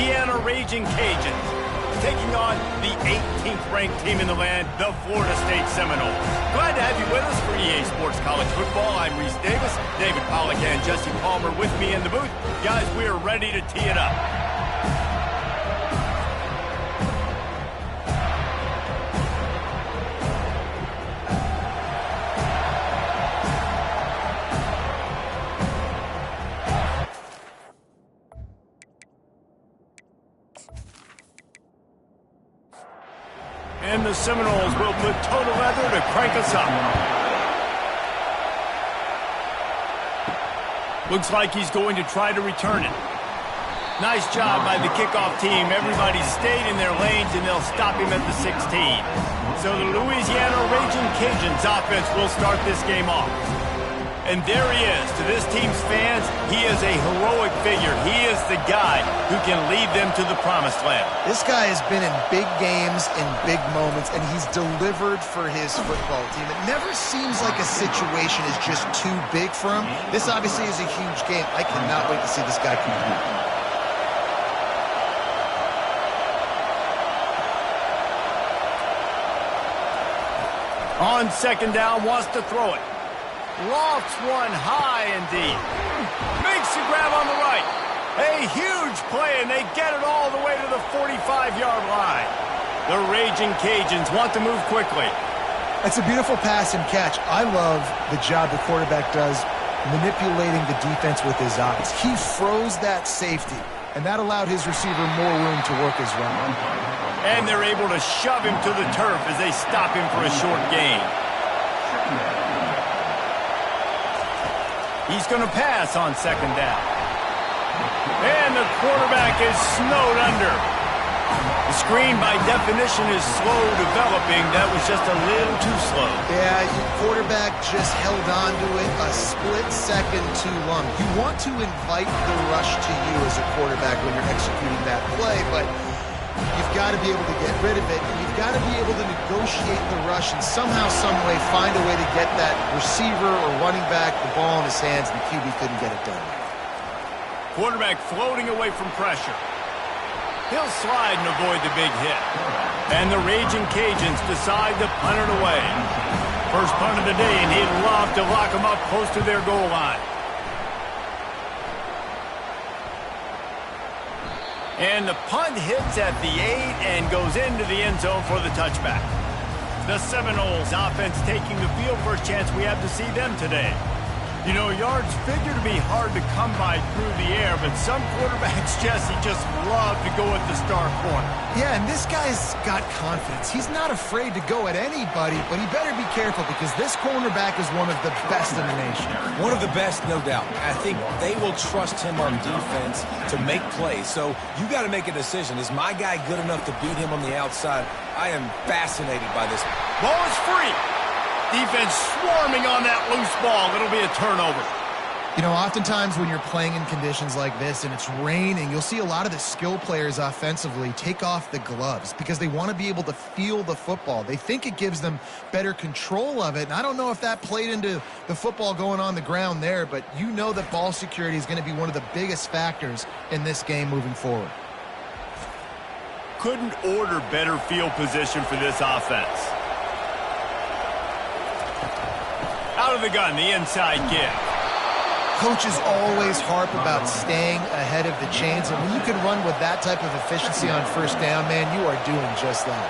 Louisiana Raging Cajuns, taking on the 18th-ranked team in the land, the Florida State Seminoles. Glad to have you with us for EA Sports College Football. I'm Reese Davis, David Pollack and Jesse Palmer with me in the booth. Guys, we are ready to tee it up. And the Seminoles will put total leather to crank us up. Looks like he's going to try to return it. Nice job by the kickoff team. Everybody stayed in their lanes, and they'll stop him at the 16. So the Louisiana Raging Cajuns offense will start this game off. And there he is. To this team's fans, he is a heroic figure. He is the guy who can lead them to the promised land. This guy has been in big games, in big moments, and he's delivered for his football team. It never seems like a situation is just too big for him. This obviously is a huge game. I cannot wait to see this guy compete. On second down, wants to throw it. Lofts one high and deep. Makes the grab on the right. A huge play, and they get it all the way to the 45-yard line. The Raging Cajuns want to move quickly. That's a beautiful pass and catch. I love the job the quarterback does manipulating the defense with his eyes. He froze that safety, and that allowed his receiver more room to work his run. And they're able to shove him to the turf as they stop him for a short gain. He's going to pass on second down. And the quarterback is snowed under. The screen, by definition, is slow developing. That was just a little too slow. Yeah, your quarterback just held on to it a split second too long. You want to invite the rush to you as a quarterback when you're executing that play, but you've got to be able to get rid of it, and you've got to be able to negotiate the rush and somehow, some way, find a way to get that receiver or running back the ball in his hands, and the QB couldn't get it done. Quarterback floating away from pressure. He'll slide and avoid the big hit. And the Raging Cajuns decide to punt it away. First punt of the day, and he'd love to lock them up close to their goal line. And the punt hits at the 8 and goes into the end zone for the touchback. The Seminoles offense taking the field for a chance we have to see them today. You know, yards figure to be hard to come by through the air, but some quarterbacks, Jesse, just love to go at the star corner. Yeah, and this guy's got confidence. He's not afraid to go at anybody, but he better be careful because this cornerback is one of the best in the nation. One of the best, no doubt. I think they will trust him on defense to make plays. So you got to make a decision. Is my guy good enough to beat him on the outside? I am fascinated by this. Ball is free. Defense swarming on that loose ball. It'll be a turnover. You know, oftentimes when you're playing in conditions like this and it's raining, you'll see a lot of the skill players offensively take off the gloves because they want to be able to feel the football. They think it gives them better control of it. And I don't know if that played into the football going on the ground there, but you know that ball security is going to be one of the biggest factors in this game moving forward. Couldn't order better field position for this offense. Out of the gun, the inside give. Coaches always harp about staying ahead of the chains, and when you can run with that type of efficiency on first down, man, you are doing just that.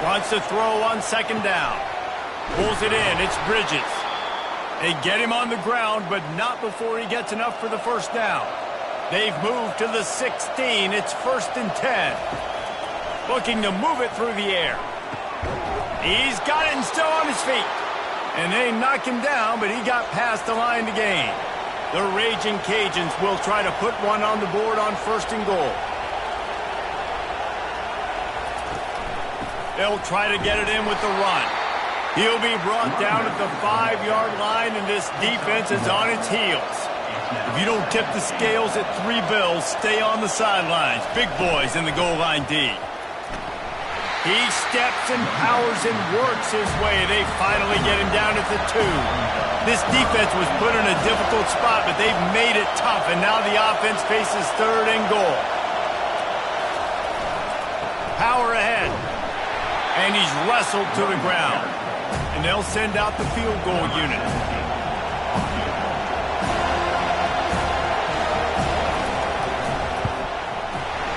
Wants to throw on second down. Pulls it in. It's Bridges. They get him on the ground, but not before he gets enough for the first down. They've moved to the 16. It's 1st and 10. Looking to move it through the air. He's got it and still on his feet. And they knock him down, but he got past the line to gain. The Raging Cajuns will try to put one on the board on 1st and goal. They'll try to get it in with the run. He'll be brought down at the 5-yard line, and this defense is on its heels. If you don't tip the scales at 3 bills, stay on the sidelines. Big boys in the goal line D. He steps and powers and works his way. They finally get him down at the 2. This defense was put in a difficult spot, but they've made it tough, and now the offense faces 3rd and goal. Power ahead. And he's wrestled to the ground. And they'll send out the field goal unit.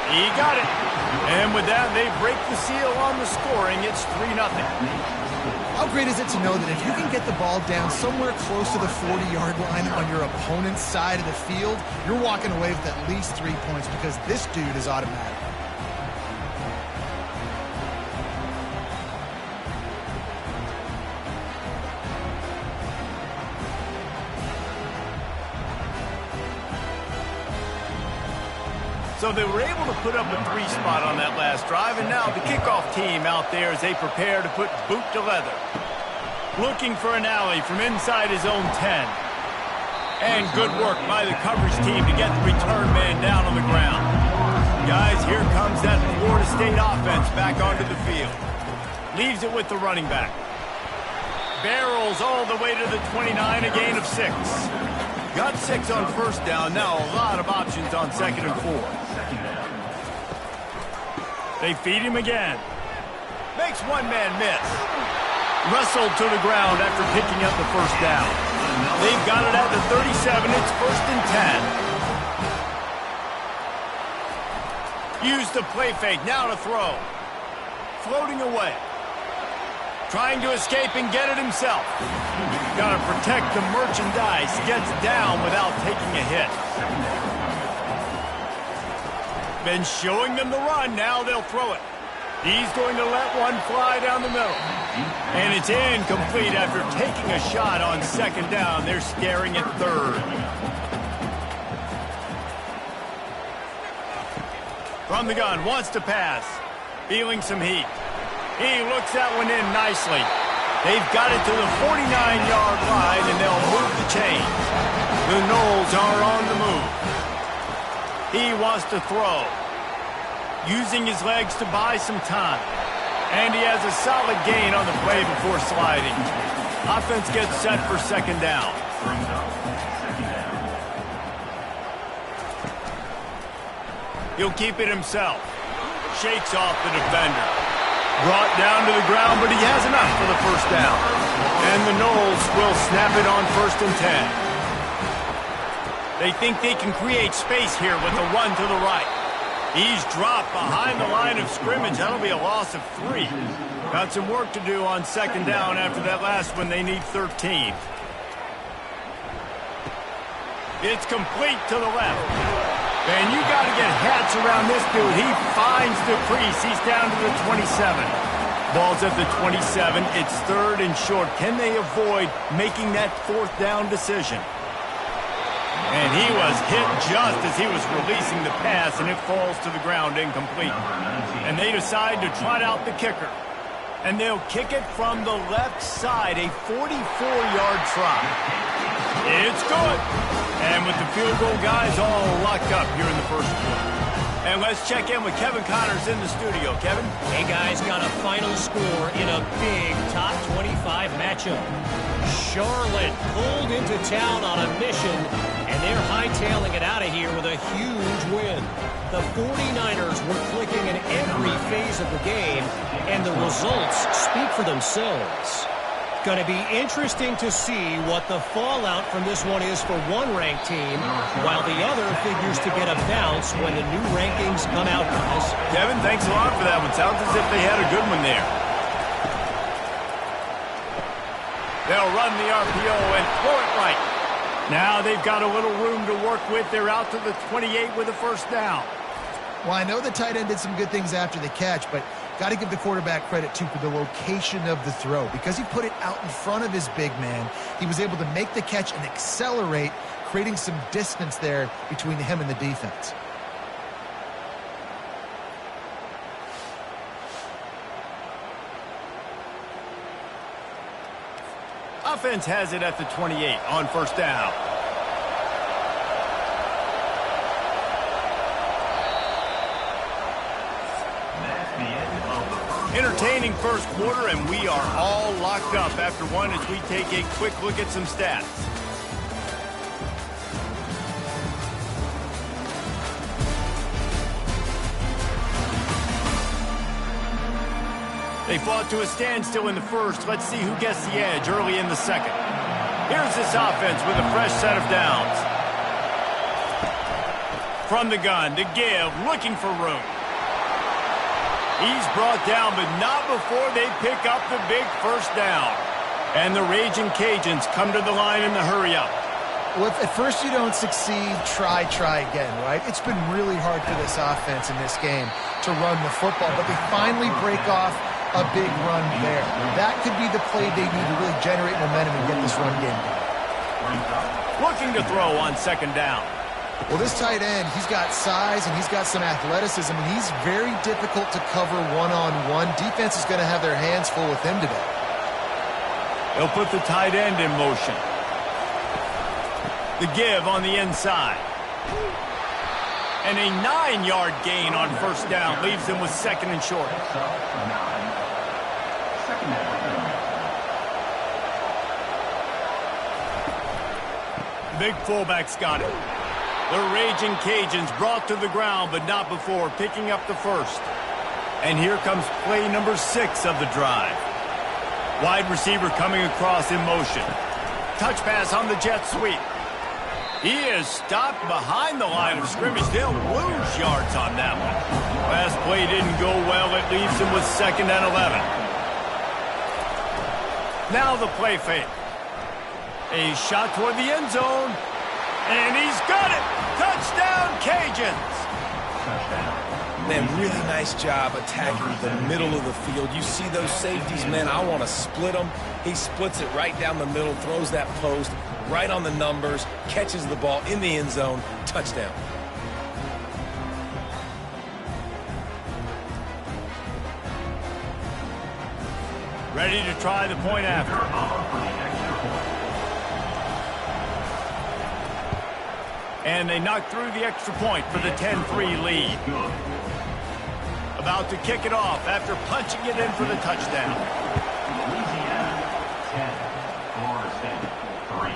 He got it. And with that, they break the seal on the scoring. It's 3-0. How great is it to know that if you can get the ball down somewhere close to the 40-yard line on your opponent's side of the field, you're walking away with at least 3 points because this dude is automatic. So they were able to put up a 3 spot on that last drive, and now the kickoff team out there as they prepare to put boot to leather. Looking for an alley from inside his own 10. And good work by the coverage team to get the return man down on the ground. Guys, here comes that Florida State offense back onto the field. Leaves it with the running back. Barrels all the way to the 29, a gain of 6. Got 6 on first down. Now a lot of options on 2nd and 4. They feed him again. Makes one man miss. Wrestled to the ground after picking up the first down. They've got it at the 37. It's 1st and 10. Use the play fake. Now to throw. Floating away. Trying to escape and get it himself. Got to protect the merchandise. Gets down without taking a hit. Been showing them the run. Now they'll throw it. He's going to let one fly down the middle. And it's incomplete after taking a shot on 2nd down. They're staring at 3rd. From the gun. Wants to pass. Feeling some heat. He looks that one in nicely. They've got it to the 49-yard line, and they'll move the chains. The Noles are on the move. He wants to throw. Using his legs to buy some time. And he has a solid gain on the play before sliding. Offense gets set for 2nd down. He'll keep it himself. Shakes off the defender. Brought down to the ground, but he has enough for the first down. And the Noles will snap it on 1st and 10. They think they can create space here with a run to the right. He's dropped behind the line of scrimmage. That'll be a loss of 3. Got some work to do on 2nd down after that last one. They need 13. It's complete to the left. And you got to get hats around this dude. He finds the crease. He's down to the 27. Ball's at the 27. It's 3rd and short. Can they avoid making that 4th down decision? And he was hit just as he was releasing the pass, and it falls to the ground incomplete. And they decide to trot out the kicker. And they'll kick it from the left side, a 44-yard try. It's good. And with the field goal guys all locked up here in the first quarter. And let's check in with Kevin Connors in the studio. Kevin? Hey, guys, got a final score in a big top 25 matchup. Charlotte pulled into town on a mission, and they're hightailing it out of here with a huge win. The 49ers were clicking in every phase of the game, and the results speak for themselves. Going to be interesting to see what the fallout from this one is for one ranked team, while the other figures to get a bounce when the new rankings come out, guys. Kevin, thanks a lot for that one. Sounds as if they had a good one there. They'll run the RPO and throw it right. Now they've got a little room to work with. They're out to the 28 with a first down. Well, I know the tight end did some good things after the catch, but got to give the quarterback credit, too, for the location of the throw. Because he put it out in front of his big man, he was able to make the catch and accelerate, creating some distance there between him and the defense. Offense has it at the 28 on first down. Entertaining first quarter, and we are all locked up after one as we take a quick look at some stats. They fought to a standstill in the first. Let's see who gets the edge early in the second. Here's this offense with a fresh set of downs. From the gun to give, looking for room. He's brought down, but not before they pick up the big first down. And the Raging Cajuns come to the line in the hurry-up. Well, if at first you don't succeed, try again, right? It's been really hard for this offense in this game to run the football, but they finally break off a big run there. That could be the play they need to really generate momentum and get this run game going. Looking to throw on second down. Well, this tight end, he's got size and he's got some athleticism, and he's very difficult to cover one-on-one. Defense is going to have their hands full with him today. They'll put the tight end in motion. The give on the inside. And a 9-yard gain on first down leaves them with second and short. Big fullback's got it. The Raging Cajuns brought to the ground, but not before picking up the first. And here comes play number 6 of the drive. Wide receiver coming across in motion. Touch pass on the jet sweep. He is stopped behind the line of scrimmage. They'll lose yards on that one. Last play didn't go well. It leaves him with second and 11. Now the play fake. A shot toward the end zone. And he's got it! Touchdown, Cajuns! Man, really nice job attacking the middle of the field. You see those safeties, man, I want to split them. He splits it right down the middle, throws that post, right on the numbers, catches the ball in the end zone, touchdown. Ready to try the point after. And they knock through the extra point for the 10-3 lead. About to kick it off after punching it in for the touchdown.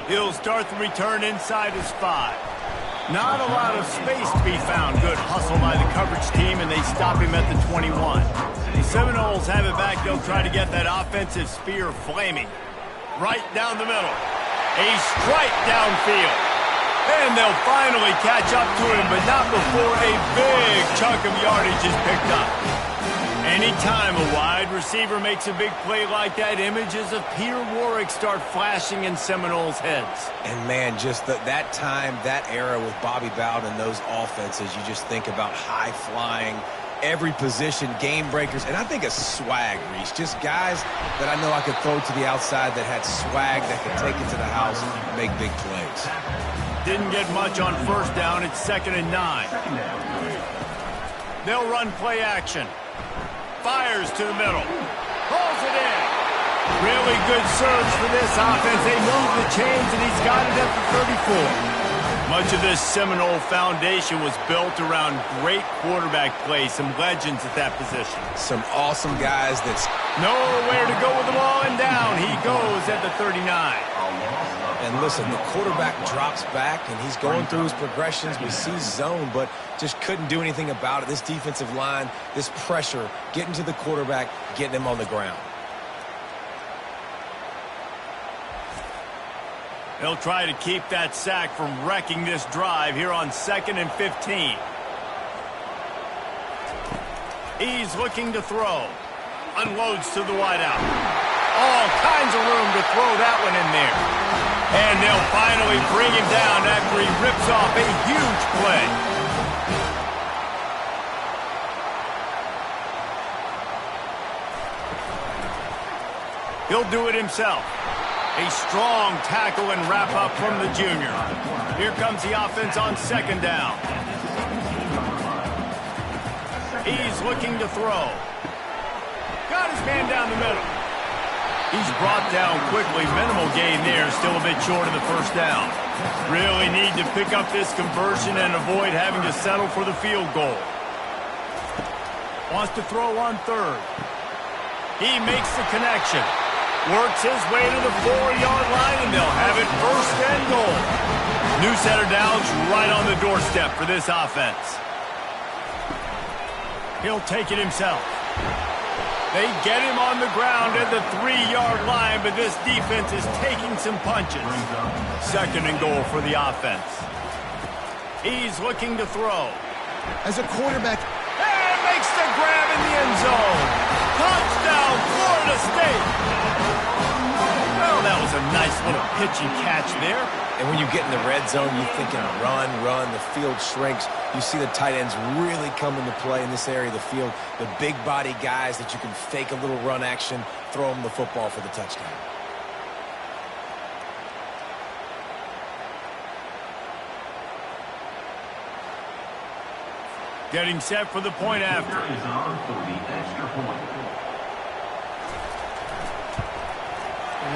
He'll start the return inside his 5. Not a lot of space to be found. Good hustle by the coverage team, and they stop him at the 21. The Seminoles have it back. They'll try to get that offensive spear flaming. Right down the middle. A strike downfield. And they'll finally catch up to him, but not before a big chunk of yardage is picked up. Anytime a wide receiver makes a big play like that, images of Peter Warrick start flashing in Seminoles' heads. And, man, just that time, that era with Bobby Bowden and those offenses, you just think about high-flying, every position, game breakers, and I think a swag, Reese. Just guys that I know I could throw to the outside that had swag that could take it to the house and make big plays. Didn't get much on first down. It's second and 9. They'll run play action. Fires to the middle. Pulls it in. Really good surge for this offense. They move the chains, and he's got it at the 34. Much of this Seminole foundation was built around great quarterback play. Some legends at that position. Some awesome guys that's nowhere to go with the ball, and down he goes at the 39. And listen, the quarterback drops back, and he's going through his progressions. We see zone, but just couldn't do anything about it. This defensive line, this pressure, getting to the quarterback, getting him on the ground. They'll try to keep that sack from wrecking this drive here on 2nd and 15. He's looking to throw. Unloads to the wideout. All kinds of room to throw that one in there. And they'll finally bring him down after he rips off a huge play. He'll do it himself. A strong tackle and wrap up from the junior. Here comes the offense on second down. He's looking to throw. Got his man down the middle. He's brought down quickly. Minimal gain there. Still a bit short of the first down. Really need to pick up this conversion and avoid having to settle for the field goal. Wants to throw on third. He makes the connection. Works his way to the 4-yard line, and they'll have it first and goal. New set of downs right on the doorstep for this offense. He'll take it himself. They get him on the ground at the 3-yard line, but this defense is taking some punches. Second and goal for the offense. He's looking to throw. As a quarterback, And makes the grab in the end zone. Touchdown, Florida State. Well, that was a nice little pitch and catch there. And when you get in the red zone, you're thinking run, the field shrinks. You see the tight ends really come into play in this area of the field. The big body guys that you can fake a little run action, throw them the football for the touchdown. Getting set for the point after.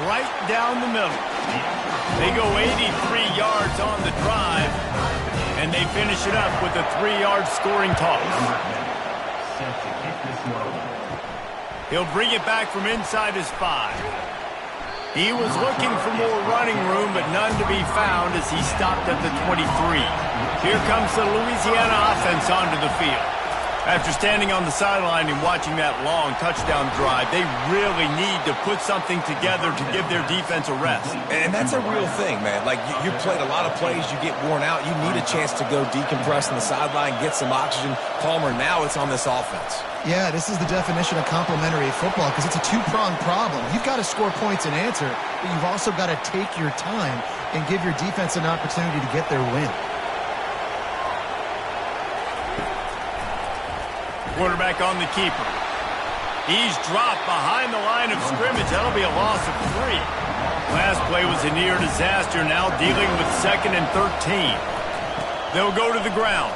Right down the middle. They go 83 yards on the drive, and they finish it up with a 3-yard scoring toss. He'll bring it back from inside his 5. He was looking for more running room, but none to be found as he stopped at the 23. Here comes the Louisiana offense onto the field. After standing on the sideline and watching that long touchdown drive, they really need to put something together to give their defense a rest. And that's a real thing, man. Like, you played a lot of plays, you get worn out. You need a chance to go decompress on the sideline, get some oxygen. Palmer, now it's on this offense. yeah, this is the definition of complementary football because it's a two-pronged problem. You've got to score points and answer, but you've also got to take your time and give your defense an opportunity to get their win. Quarterback on the keeper. He's dropped behind the line of scrimmage. That'll be a loss of 3. Last play was a near disaster, now dealing with 2nd and 13. They'll go to the ground.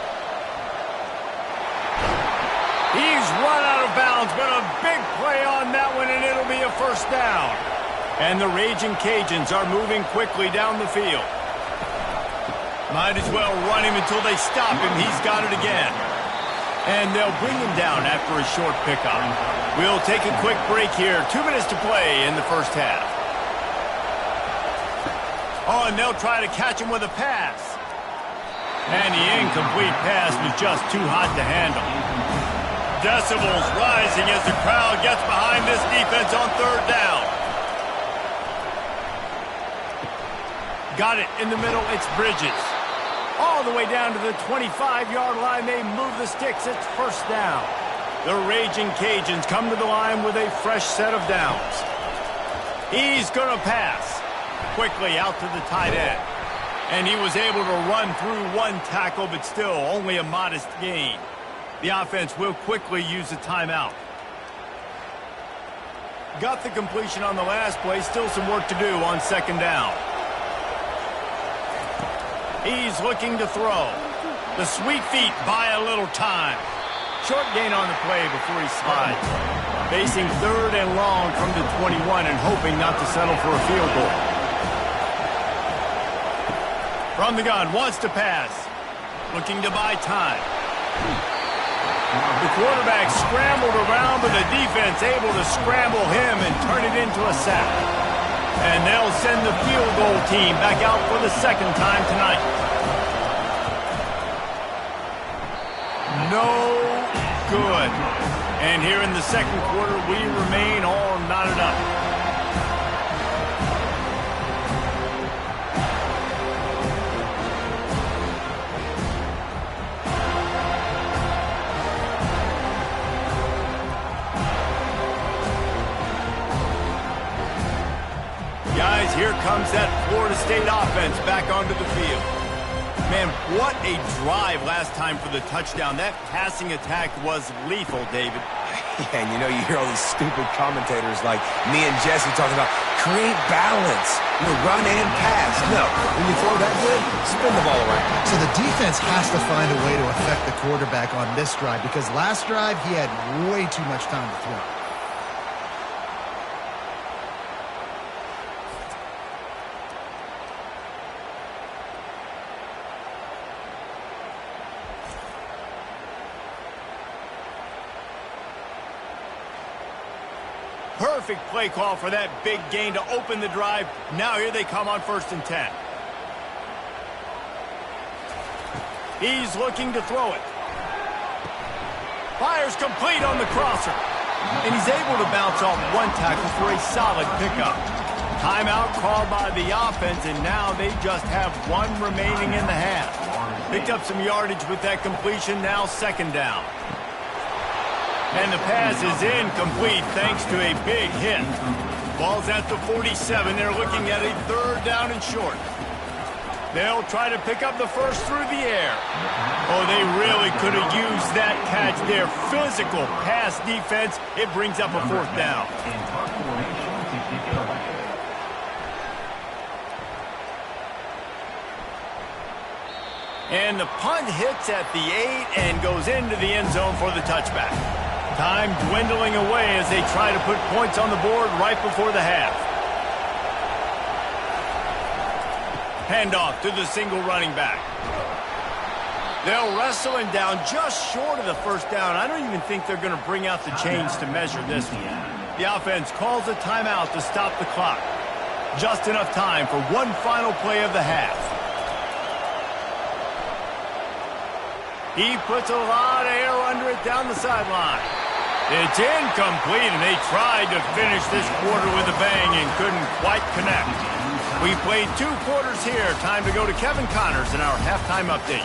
He's run out of bounds, but a big play on that one, and it'll be a first down. And the Raging Cajuns are moving quickly down the field. Might as well run him until they stop him. He's got it again. And they'll bring him down after a short pickup. We'll take a quick break here. 2 minutes to play in the first half. Oh, and they'll try to catch him with a pass. And the incomplete pass was just too hot to handle. Decibels rising as the crowd gets behind this defense on 3rd down. Got it in the middle. It's Bridges. All the way down to the 25-yard line. They move the sticks. It's first down. The Raging Cajuns come to the line with a fresh set of downs. He's going to pass. Quickly out to the tight end. And he was able to run through 1 tackle, but still only a modest gain. The offense will quickly use a timeout. Got the completion on the last play. Still some work to do on 2nd down. He's looking to throw. The sweet feet buy a little time. Short gain on the play before he slides. Facing 3rd and long from the 21 and hoping not to settle for a field goal. From the gun, wants to pass. Looking to buy time. The quarterback scrambled around, but the defense able to scramble him and turn it into a sack. And they'll send the field goal team back out for the 2nd time tonight. No good. And here in the 2nd quarter, we remain all knotted up. Guys, here comes that Florida State offense back onto the field. Man, what a drive last time for the touchdown. That passing attack was lethal, David. Yeah, and you hear all these stupid commentators like me and Jesse talking about create balance, run and pass. No, when you throw that good, spin the ball around. So the defense has to find a way to affect the quarterback on this drive because last drive he had way too much time to throw. Perfect play call for that big gain to open the drive. Now here they come on 1st and 10. He's looking to throw it. Fires complete on the crosser. And he's able to bounce off one tackle for a solid pickup. Timeout called by the offense, and now they just have one remaining in the half. Picked up some yardage with that completion, now 2nd down. And the pass is incomplete thanks to a big hit. Ball's at the 47. They're looking at a 3rd down and short. They'll try to pick up the first through the air. Oh, they really could have used that catch there. Physical pass defense. It brings up a 4th down. And the punt hits at the 8 and goes into the end zone for the touchback. Time dwindling away as they try to put points on the board right before the half. Handoff to the single running back. They'll wrestle him down just short of the 1st down. I don't even think they're going to bring out the chains to measure this one. The offense calls a timeout to stop the clock. Just enough time for one final play of the half. He puts a lot of air under it down the sideline. It's incomplete, and they tried to finish this quarter with a bang and couldn't quite connect. We played 2 quarters here. Time to go to Kevin Connors in our halftime update.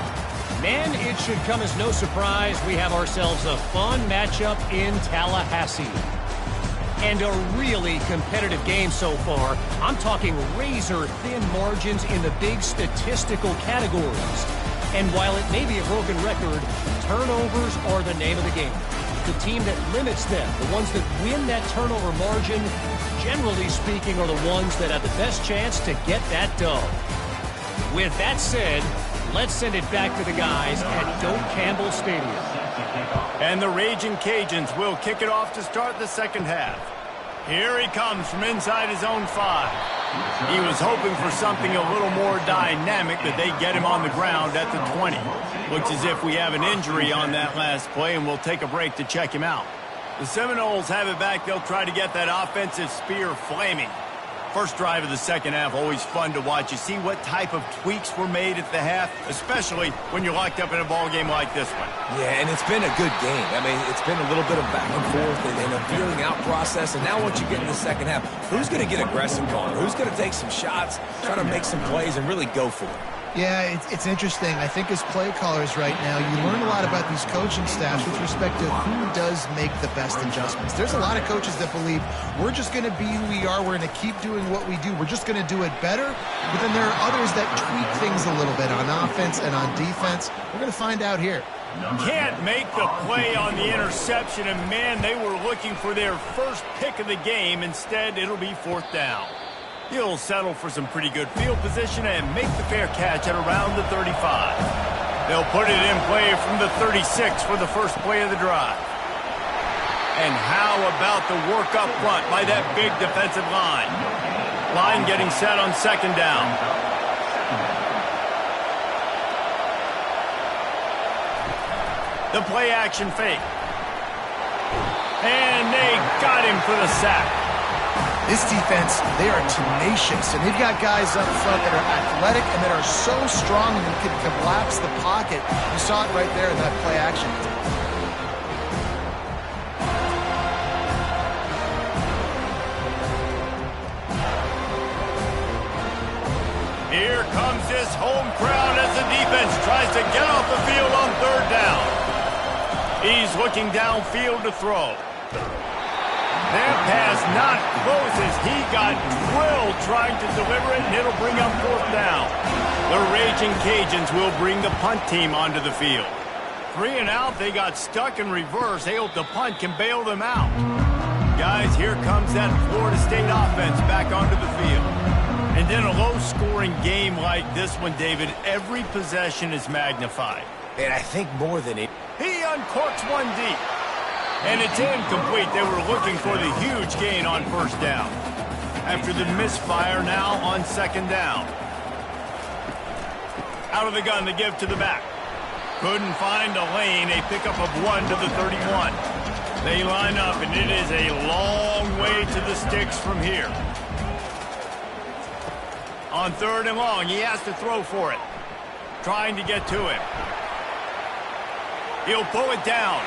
Man, it should come as no surprise we have ourselves a fun matchup in Tallahassee. And a really competitive game so far. I'm talking razor-thin margins in the big statistical categories. And while it may be a broken record, turnovers are the name of the game. The team that limits them, the ones that win that turnover margin, generally speaking, are the ones that have the best chance to get that dub. With that said, let's send it back to the guys at Doak Campbell Stadium. And the Raging Cajuns will kick it off to start the 2nd half. Here he comes from inside his own 5. He was hoping for something a little more dynamic, but they get him on the ground at the 20. Looks as if we have an injury on that last play, and we'll take a break to check him out. The Seminoles have it back. They'll try to get that offensive spear flaming. First drive of the 2nd half, always fun to watch. You see what type of tweaks were made at the half, especially when you're locked up in a ball game like this one. Yeah, and it's been a good game. I mean, it's been a little bit of back and forth and a feeling out process. And now once you get in the 2nd half, who's going to get aggressive on it? Who's going to take some shots, try to make some plays, and really go for it? Yeah, it's interesting. I think as play callers right now, you learn a lot about these coaching staffs with respect to who does make the best adjustments. There's a lot of coaches that believe we're just going to be who we are. We're going to keep doing what we do. We're just going to do it better. But then there are others that tweak things a little bit on offense and on defense. We're going to find out here. Can't make the play on the interception, and man, they were looking for their first pick of the game. Instead, it'll be 4th down. He'll settle for some pretty good field position and make the fair catch at around the 35. They'll put it in play from the 36 for the first play of the drive. And how about the work up front by that big defensive line? Line getting set on 2nd down. The play action fake. And they got him for the sack. This defense, they are tenacious, and they've got guys up front that are athletic and that are so strong and can collapse the pocket. You saw it right there in that play action. Here comes this home crowd as the defense tries to get off the field on 3rd down. He's looking downfield to throw. That pass not close as he got drilled trying to deliver it, and it'll bring up 4th down. The Raging Cajuns will bring the punt team onto the field. 3 and out, they got stuck in reverse. They hope the punt can bail them out. Guys, here comes that Florida State offense back onto the field. And in a low-scoring game like this one, David, every possession is magnified. And I think more than it. He uncorks one deep. And it's incomplete. They were looking for the huge gain on 1st down. After the misfire, now on 2nd down. Out of the gun, the give to the back. Couldn't find a lane. A pickup of 1 to the 31. They line up, and it is a long way to the sticks from here. On 3rd and long, he has to throw for it. Trying to get to him. He'll pull it down.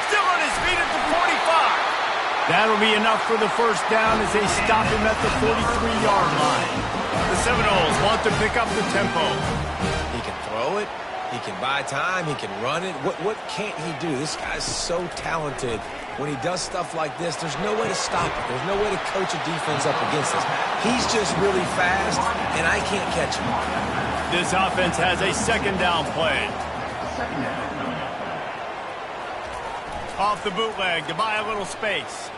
Still on his feet at the 45. That'll be enough for the first down as they stop him at the 43-yard line. The Seminoles want to pick up the tempo. He can throw it. He can buy time. He can run it. What can't he do? This guy's so talented. When he does stuff like this, there's no way to stop it. There's no way to coach a defense up against us. He's just really fast, and I can't catch him. This offense has a 2nd down play. Off the bootleg to buy a little space.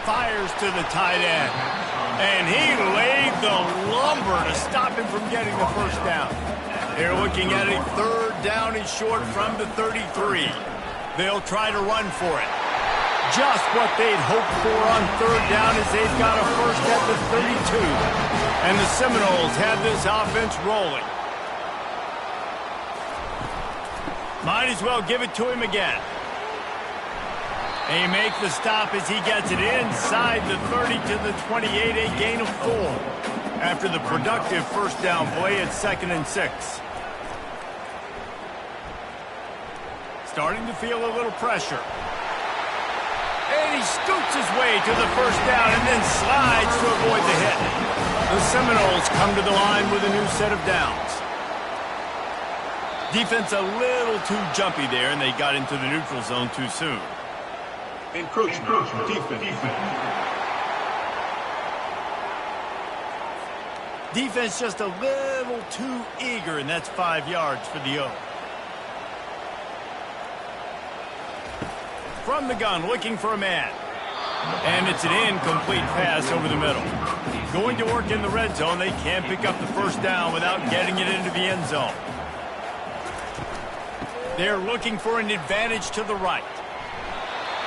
Fires to the tight end. And he laid the lumber to stop him from getting the first down. They're looking at a 3rd down and short from the 33. They'll try to run for it. Just what they'd hoped for on 3rd down as they've got a first at the 32. And the Seminoles have this offense rolling. Might as well give it to him again. They make the stop as he gets it inside the 30 to the 28, a gain of 4. After the productive first down play at 2nd and 6. Starting to feel a little pressure. And he scoots his way to the first down and then slides to avoid the hit. The Seminoles come to the line with a new set of downs. Defense a little too jumpy there, and they got into the neutral zone too soon. Encroachment. Defense. Defense just a little too eager, and that's 5 yards for the O. From the gun, looking for a man. And it's an incomplete pass over the middle. Going to work in the red zone, they can't pick up the first down without getting it into the end zone. They're looking for an advantage to the right.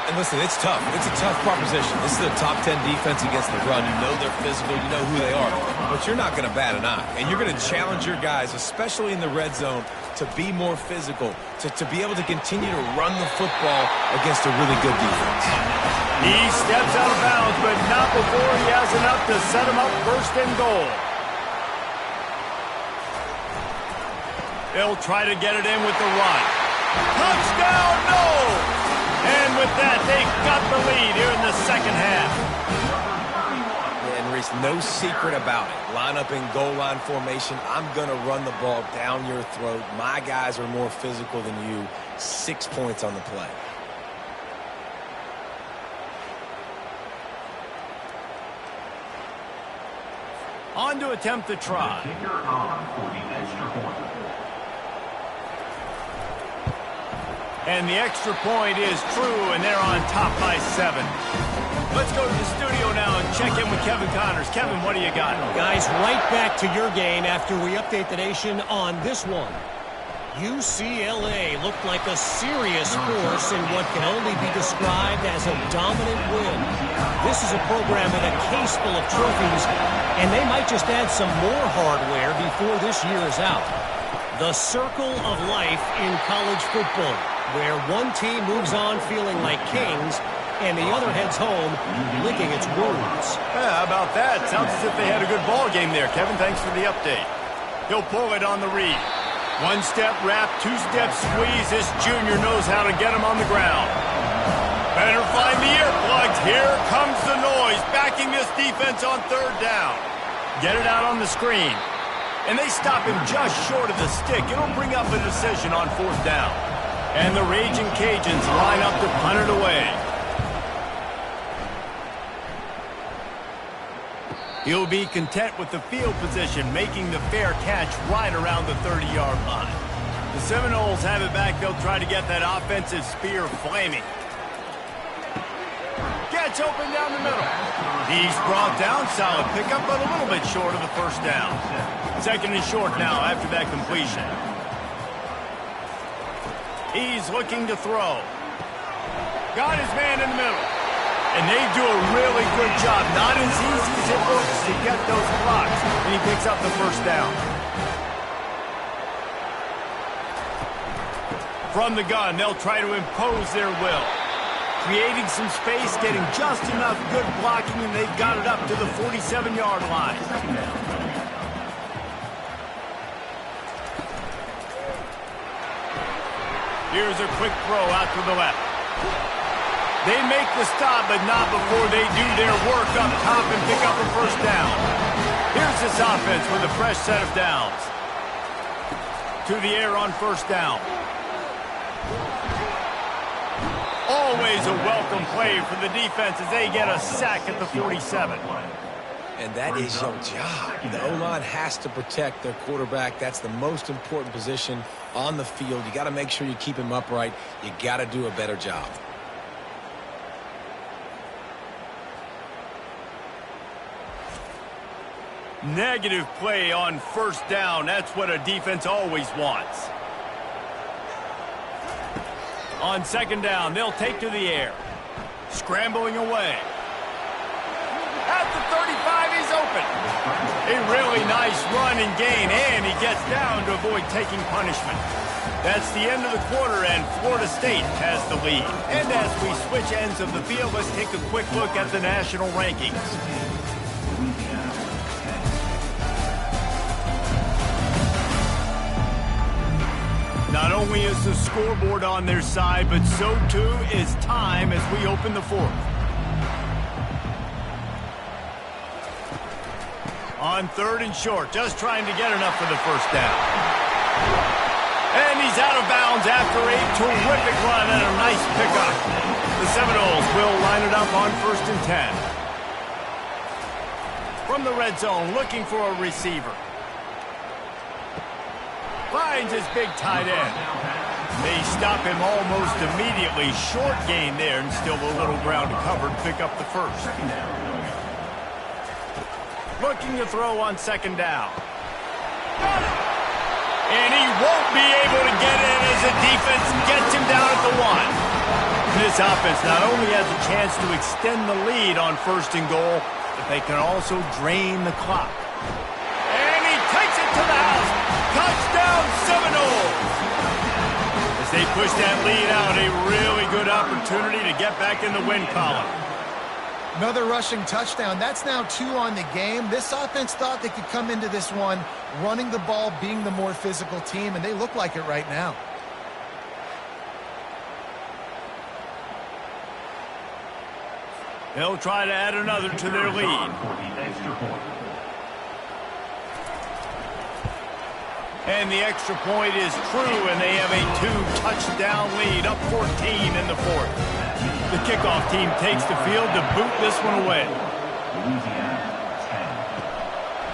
And listen, it's tough. It's a tough proposition. This is a top 10 defense against the run. You know they're physical. You know who they are. But you're not going to bat an eye. And you're going to challenge your guys, especially in the red zone, to be more physical, to be able to continue to run the football against a really good defense. He steps out of bounds, but not before he has enough to set him up 1st and goal. They'll try to get it in with the run. Touchdown, no! And with that, they've got the lead here in the 2nd half. And Reese, no secret about it. Line up in goal line formation. I'm going to run the ball down your throat. My guys are more physical than you. 6 points on the play. On to attempt the try. And the extra point is true, and they're on top by 7. Let's go to the studio now and check in with Kevin Connors. Kevin, what do you got? Guys, right back to your game after we update the nation on this one. UCLA looked like a serious force in what can only be described as a dominant win. This is a program with a case full of trophies, and they might just add some more hardware before this year is out. The circle of life in college football, where one team moves on feeling like kings and the other heads home licking its wounds. Yeah, how about that? Sounds as if they had a good ball game there. Kevin, thanks for the update. He'll pull it on the read. 1-step wrap, 2-step squeeze. This junior knows how to get him on the ground. Better find the earplugs. Here comes the noise, backing this defense on 3rd down. Get it out on the screen. And they stop him just short of the stick. It'll bring up a decision on 4th down. And the Raging Cajuns line up to punt it away. He'll be content with the field position, making the fair catch right around the 30-yard line. The Seminoles have it back. They'll try to get that offensive spear flaming. Gets open down the middle. He's brought down. Solid pickup, but a little bit short of the first down. 2nd and short now after that completion. He's looking to throw. Got his man in the middle. And they do a really good job. Not as easy as it looks to get those blocks. And he picks up the first down. From the gun, they'll try to impose their will. Creating some space, getting just enough good blocking, and they've got it up to the 47-yard line. Here's a quick throw out to the left. They make the stop, but not before they do their work up top and pick up a first down. Here's this offense with a fresh set of downs. To the air on first down. Always a welcome play for the defense as they get a sack at the 47. And that is your job. The O-line has to protect their quarterback. That's the most important position on the field. You got to make sure you keep him upright. You got to do a better job. Negative play on first down. That's what a defense always wants. On second down, they'll take to the air. Scrambling away. At the 35, he's open. A really nice run and gain, and he gets down to avoid taking punishment. That's the end of the quarter, and Florida State has the lead. And as we switch ends of the field, let's take a quick look at the national rankings. Not only is the scoreboard on their side, but so too is time as we open the fourth. On third and short, just trying to get enough for the first down. And he's out of bounds after a terrific run and a nice pickup. The Seminoles will line it up on first and 10. From the red zone, looking for a receiver. Finds his big tight end. They stop him almost immediately. Short gain there, and still a little ground to cover to pick up the first. Looking to throw on second down. And he won't be able to get in as the defense gets him down at the 1. This offense not only has a chance to extend the lead on first and goal, but they can also drain the clock. And he takes it to the house. Touchdown Seminoles! As they push that lead out, a really good opportunity to get back in the win column. Another rushing touchdown. That's now 2 on the game. This offense thought they could come into this one running the ball, being the more physical team, and they look like it right now. They'll try to add another to their lead. And the extra point is true, and they have a 2-touchdown lead, up 14 in the fourth. The kickoff team takes the field to boot this one away.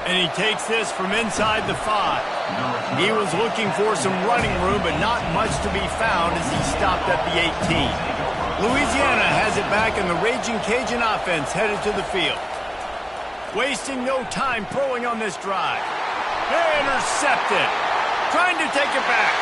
And he takes this from inside the 5. He was looking for some running room, but not much to be found as he stopped at the 18. Louisiana has it back, and the Raging Cajun offense headed to the field. Wasting no time throwing on this drive. Intercepted. Trying to take it back.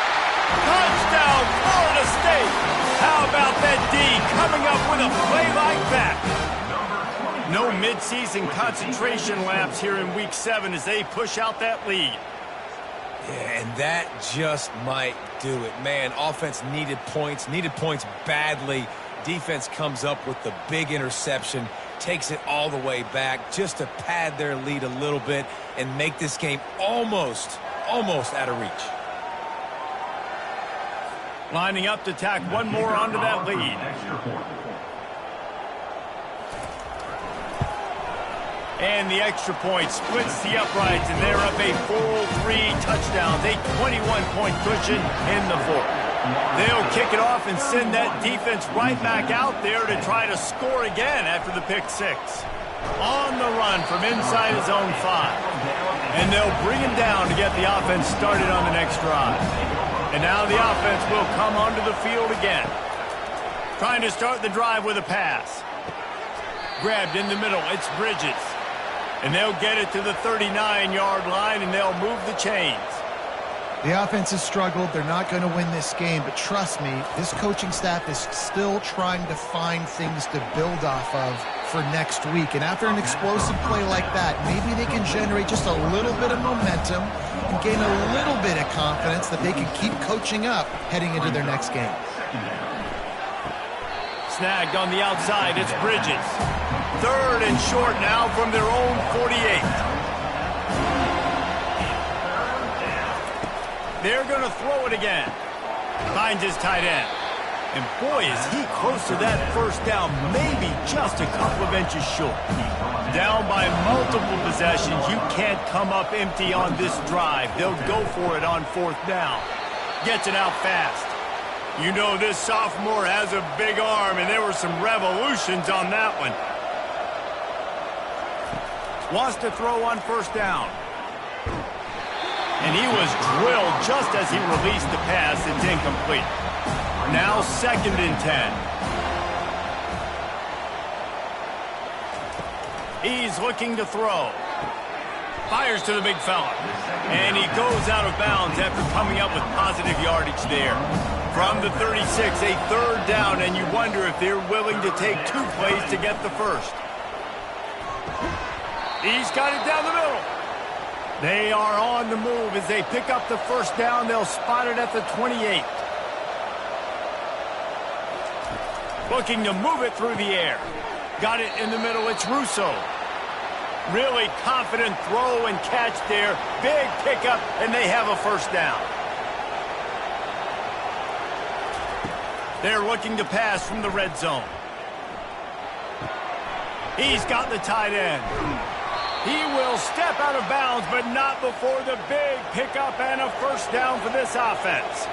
Touchdown, Florida State. How about that D coming up with a play like that? No midseason concentration laps here in Week 7 as they push out that lead. Yeah, and that just might do it. Man, offense needed points badly. Defense comes up with the big interception, takes it all the way back just to pad their lead a little bit and make this game almost out of reach. Lining up to tack one more onto that lead. And the extra point splits the uprights, and they're up a full 3 touchdowns, a 21-point cushion in the fourth. They'll kick it off and send that defense right back out there to try to score again after the pick 6. On the run from inside his own 5. And they'll bring him down to get the offense started on the next drive. And now the offense will come onto the field again. Trying to start the drive with a pass. Grabbed in the middle, it's Bridges. And they'll get it to the 39-yard line, and they'll move the chains. The offense has struggled. They're not going to win this game, but trust me, this coaching staff is still trying to find things to build off of for next week. And after an explosive play like that, maybe they can generate just a little bit of momentum and gain a little bit of confidence that they can keep coaching up heading into their next game. Snagged on the outside, it's Bridges. 3rd and short now from their own 48. They're going to throw it again. Finds his tight end. And boy, is he close to that first down, maybe just a couple of inches short. Down by multiple possessions, you can't come up empty on this drive. They'll go for it on 4th down. Gets it out fast. You know this sophomore has a big arm, and there were some revolutions on that one. Wants to throw on 1st down. And he was drilled just as he released the pass. It's incomplete. Now 2nd and 10. He's looking to throw. Fires to the big fella. And he goes out of bounds after coming up with positive yardage there. From the 36, a 3rd down, and you wonder if they're willing to take 2 plays to get the first. He's got it down the middle. They are on the move as they pick up the 1st down. They'll spot it at the 28. Looking to move it through the air. Got it in the middle. It's Russo. Really confident throw and catch there. Big pickup, and they have a 1st down. They're looking to pass from the red zone. He's got the tight end. He will step out of bounds, but not before the big pickup and a 1st down for this offense.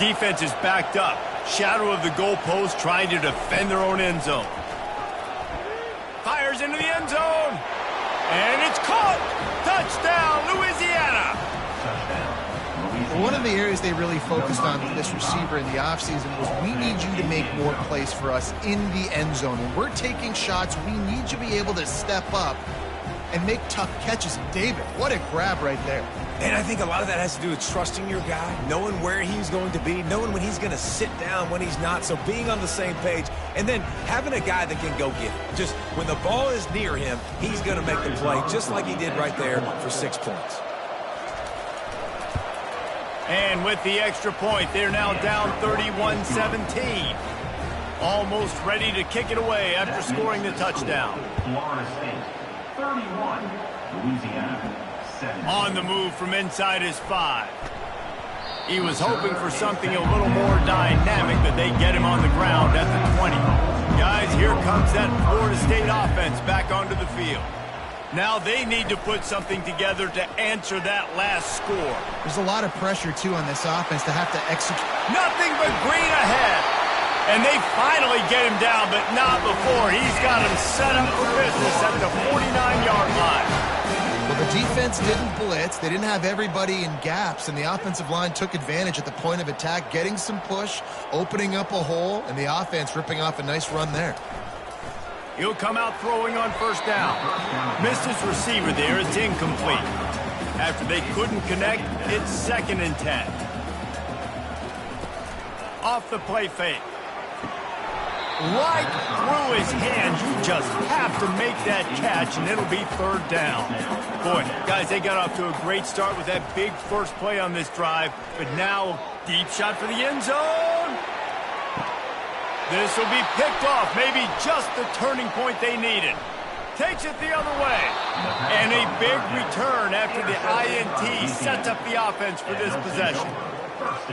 Defense is backed up. Shadow of the goalpost, trying to defend their own end zone. Fires into the end zone. And it's caught. Touchdown, Louisiana. One of the areas they really focused on with this receiver in the offseason was, we need you to make more plays for us in the end zone. When we're taking shots, we need you to be able to step up and make tough catches. David, what a grab right there. And I think a lot of that has to do with trusting your guy, knowing where he's going to be, knowing when he's going to sit down, when he's not, so being on the same page, and then having a guy that can go get it. Just when the ball is near him, he's going to make the play, just like he did right there for 6 points. And with the extra point, they're now down 31-17. Almost ready to kick it away after scoring the touchdown. Florida State, 31. Louisiana, 7. On the move from inside his 5. He was hoping for something a little more dynamic, but they get him on the ground at the 20. Guys, here comes that Florida State offense back onto the field. Now they need to put something together to answer that last score. There's a lot of pressure, too, on this offense to have to execute. Nothing but green ahead. And they finally get him down, but not before. He's got him set up for business at the 49-yard line. Well, the defense didn't blitz. They didn't have everybody in gaps, and the offensive line took advantage at the point of attack, getting some push, opening up a hole, and the offense ripping off a nice run there. He'll come out throwing on 1st down. Missed his receiver there. It's incomplete. After they couldn't connect, it's 2nd and 10. Off the play fake. Right through his hands. You just have to make that catch, and it'll be 3rd down. Boy, guys, they got off to a great start with that big first play on this drive. But now, deep shot for the end zone. This will be picked off, maybe just the turning point they needed. Takes it the other way. And a big return after the INT sets up the offense for this possession.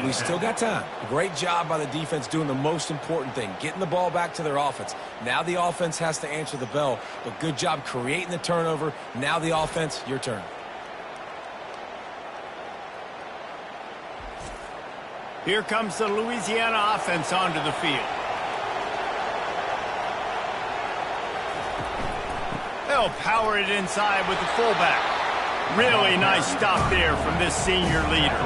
We still got time. Great job by the defense doing the most important thing, getting the ball back to their offense. Now the offense has to answer the bell, but good job creating the turnover. Now the offense, your turn. Here comes the Louisiana offense onto the field. They'll power it inside with the fullback. Really nice stop there from this senior leader.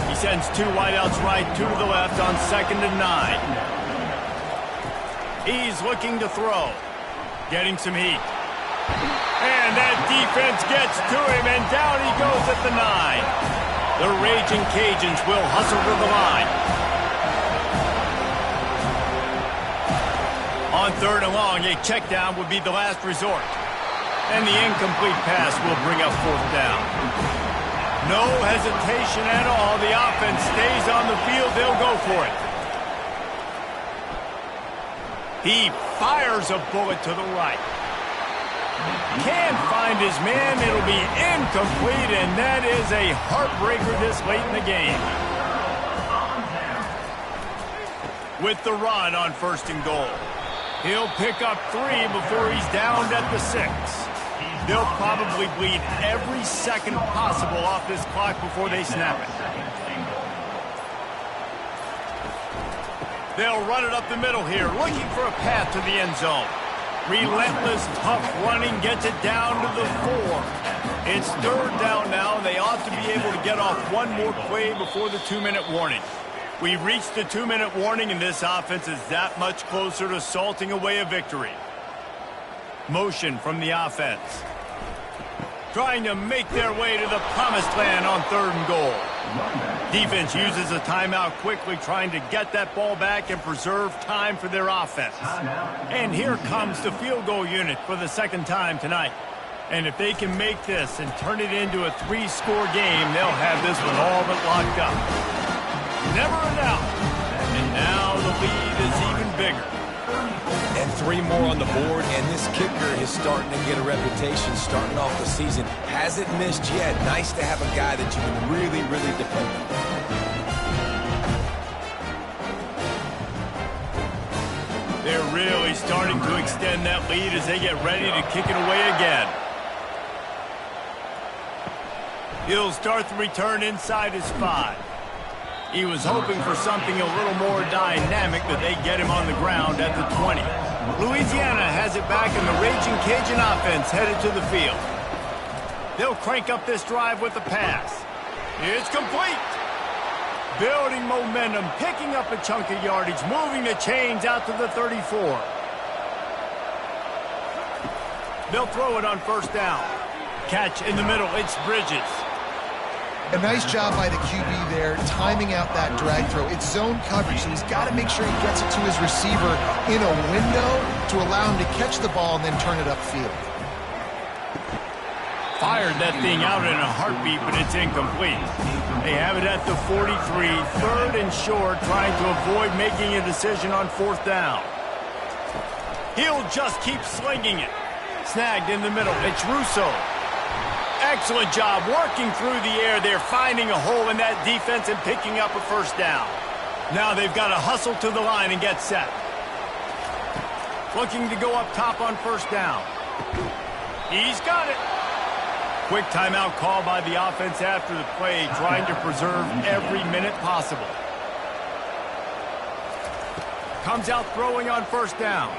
He sends 2 wideouts right, 2 to the left on 2nd and 9. He's looking to throw. Getting some heat. And that defense gets to him, and down he goes at the 9. The Raging Cajuns will hustle to the line. On On 3rd and long, a check down would be the last resort. And the incomplete pass will bring up 4th down. No hesitation at all. The offense stays on the field. They'll go for it. He fires a bullet to the right. Can't find his man. It'll be incomplete, and that is a heartbreaker this late in the game. With the run on 1st and goal. He'll pick up 3 before he's downed at the 6. They'll probably bleed every second possible off this clock before they snap it. They'll run it up the middle here, looking for a path to the end zone. Relentless, tough running gets it down to the 4. It's 3rd down now, and they ought to be able to get off one more play before the 2-minute warning. We've reached the 2-minute warning, and this offense is that much closer to salting away a victory. Motion from the offense. Trying to make their way to the promised land on 3rd and goal. Defense uses a timeout quickly, trying to get that ball back and preserve time for their offense. And here comes the field goal unit for the 2nd time tonight. And if they can make this and turn it into a 3-score game, they'll have this one all but locked up. Never a doubt. And now the lead is even bigger. And 3 more on the board, and this kicker is starting to get a reputation starting off the season. Hasn't missed yet. Nice to have a guy that you can really, really depend on. They're really starting to extend that lead as they get ready to kick it away again. He'll start the return inside his 5. He was hoping for something a little more dynamic, but they get him on the ground at the 20. Louisiana has it back, and the Raging Cajun offense headed to the field. They'll crank up this drive with the pass. It's complete. Building momentum, picking up a chunk of yardage, moving the chains out to the 34. They'll throw it on 1st down. Catch in the middle, it's Bridges. A nice job by the QB there, timing out that drag throw. It's zone coverage, so he's got to make sure he gets it to his receiver in a window to allow him to catch the ball and then turn it upfield. Fired that thing out in a heartbeat, but it's incomplete. They have it at the 43, 3rd and short, trying to avoid making a decision on 4th down. He'll just keep slinging it. Snagged in the middle, it's Russo. Excellent job working through the air. They're finding a hole in that defense and picking up a 1st down. Now they've got to hustle to the line and get set. Looking to go up top on 1st down. He's got it. Quick timeout call by the offense after the play, trying to preserve every minute possible. Comes out throwing on 1st down.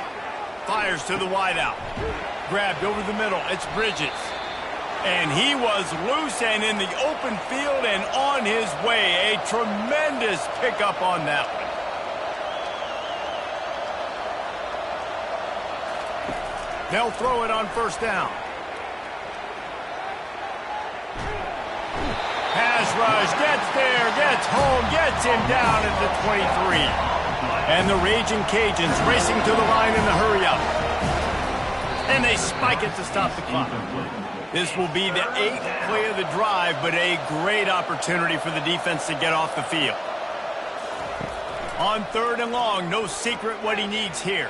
Fires to the wideout. Grabbed over the middle. It's Bridges. And he was loose and in the open field and on his way. A tremendous pickup on that one. They'll throw it on 1st down. Pass rush, gets there, gets home, gets him down at the 23. And the Raging Cajuns racing to the line in the hurry-up. And they spike it to stop the clock. This will be the 8th play of the drive, but a great opportunity for the defense to get off the field. On 3rd and long, no secret what he needs here.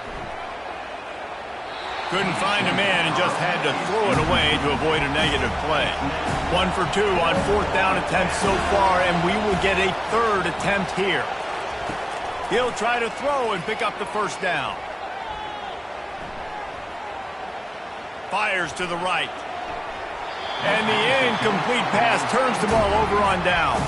Couldn't find a man and just had to throw it away to avoid a negative play. 1 for 2 on 4th down attempts so far, and we will get a 3rd attempt here. He'll try to throw and pick up the 1st down. Fires to the right. And the incomplete pass turns the ball over on downs.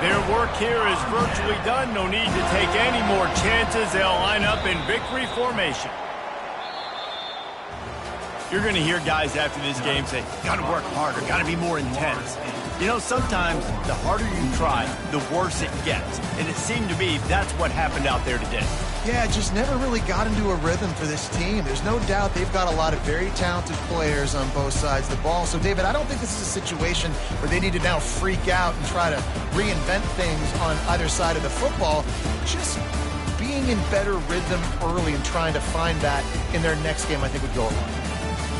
Their work here is virtually done. No need to take any more chances. They'll line up in victory formation. You're going to hear guys after this game say, got to work harder, got to be more intense. You know, sometimes the harder you try, the worse it gets. And it seemed to me that's what happened out there today. Yeah, just never really got into a rhythm for this team. There's no doubt they've got a lot of very talented players on both sides of the ball. So, David, I don't think this is a situation where they need to now freak out and try to reinvent things on either side of the football. Just being getting in better rhythm early and trying to find that in their next game, I think would go a long way.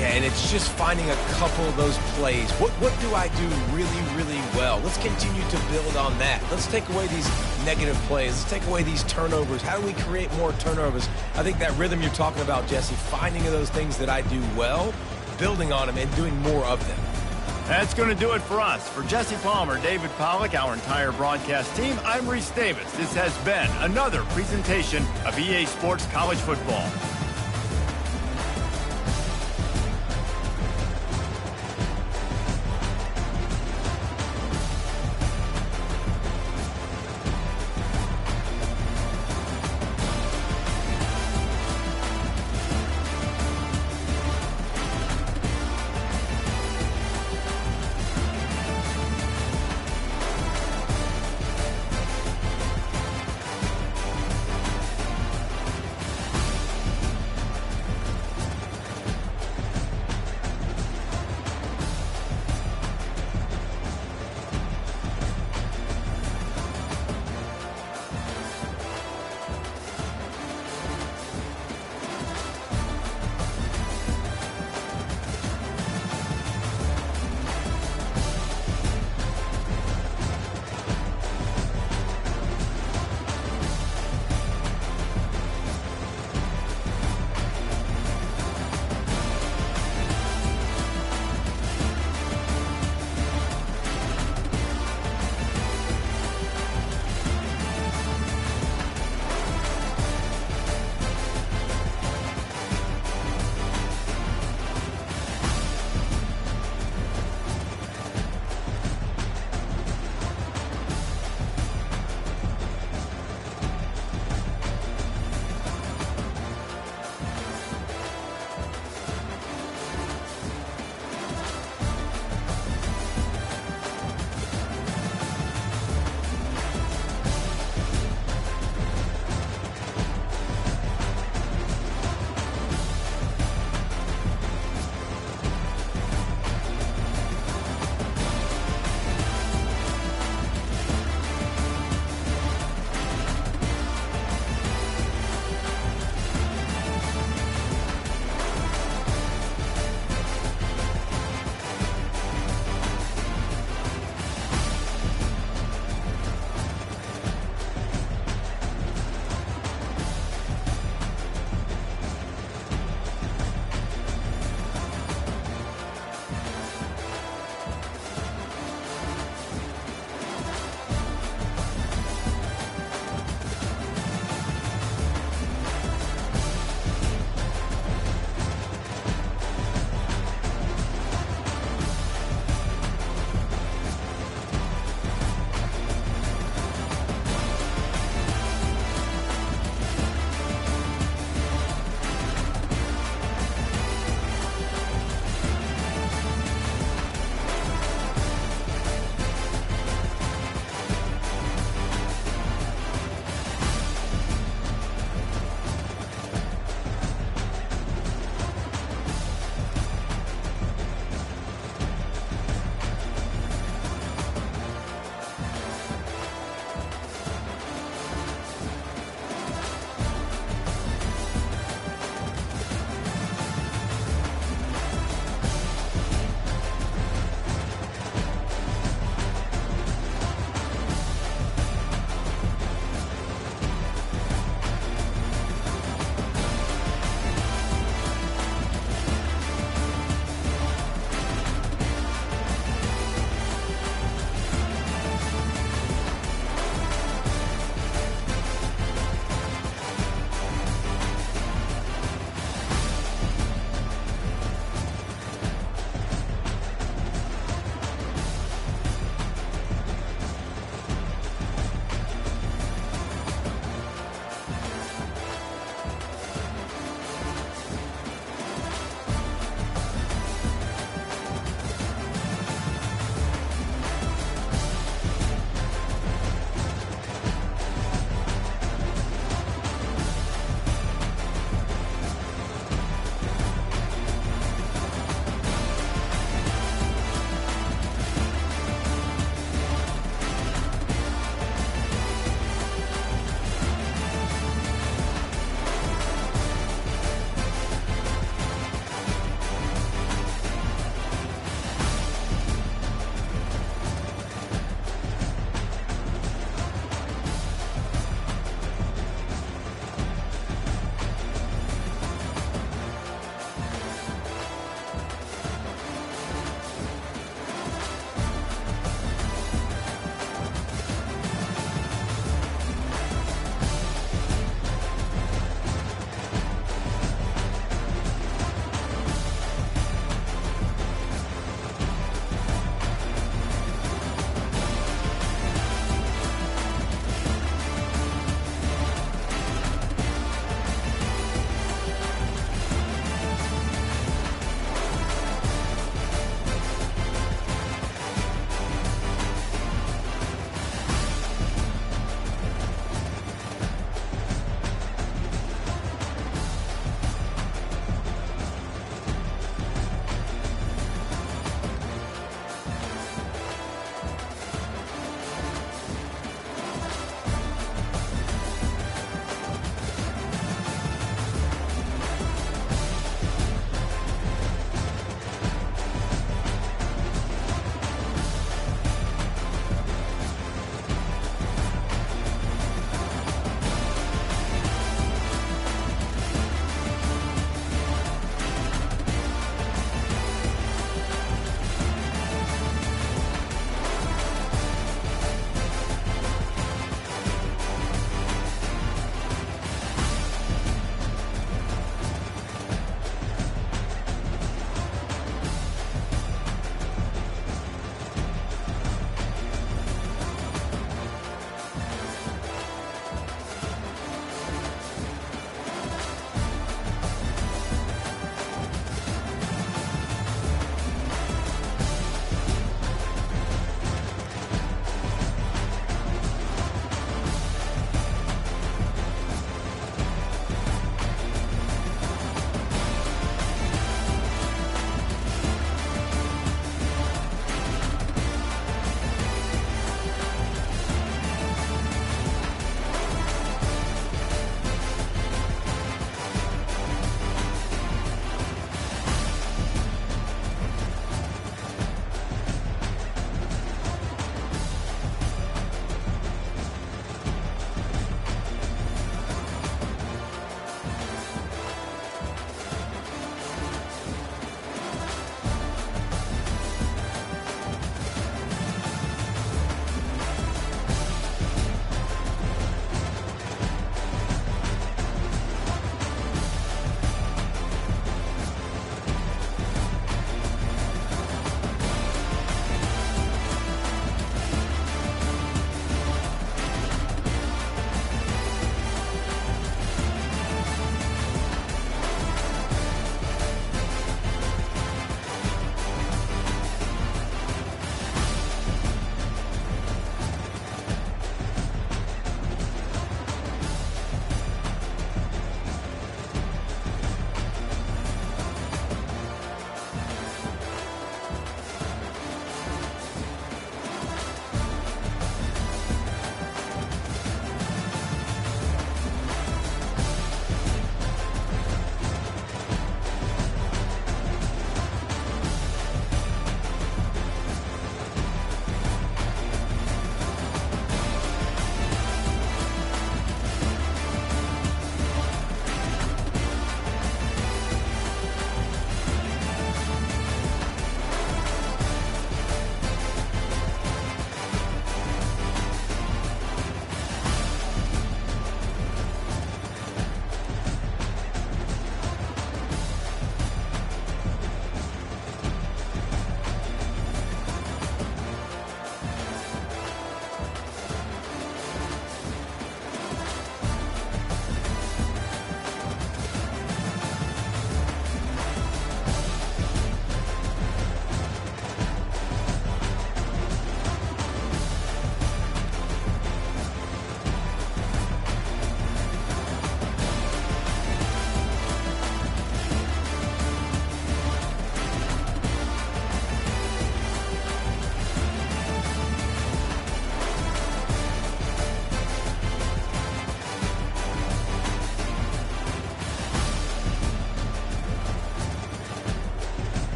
Yeah, and it's just finding a couple of those plays. What do I do really, really well? Let's continue to build on that. Let's take away these negative plays. Let's take away these turnovers. How do we create more turnovers? I think that rhythm you're talking about, Jesse, finding those things that I do well, building on them, and doing more of them. That's going to do it for us. For Jesse Palmer, David Pollack, our entire broadcast team, I'm Reese Davis. This has been another presentation of EA Sports College Football.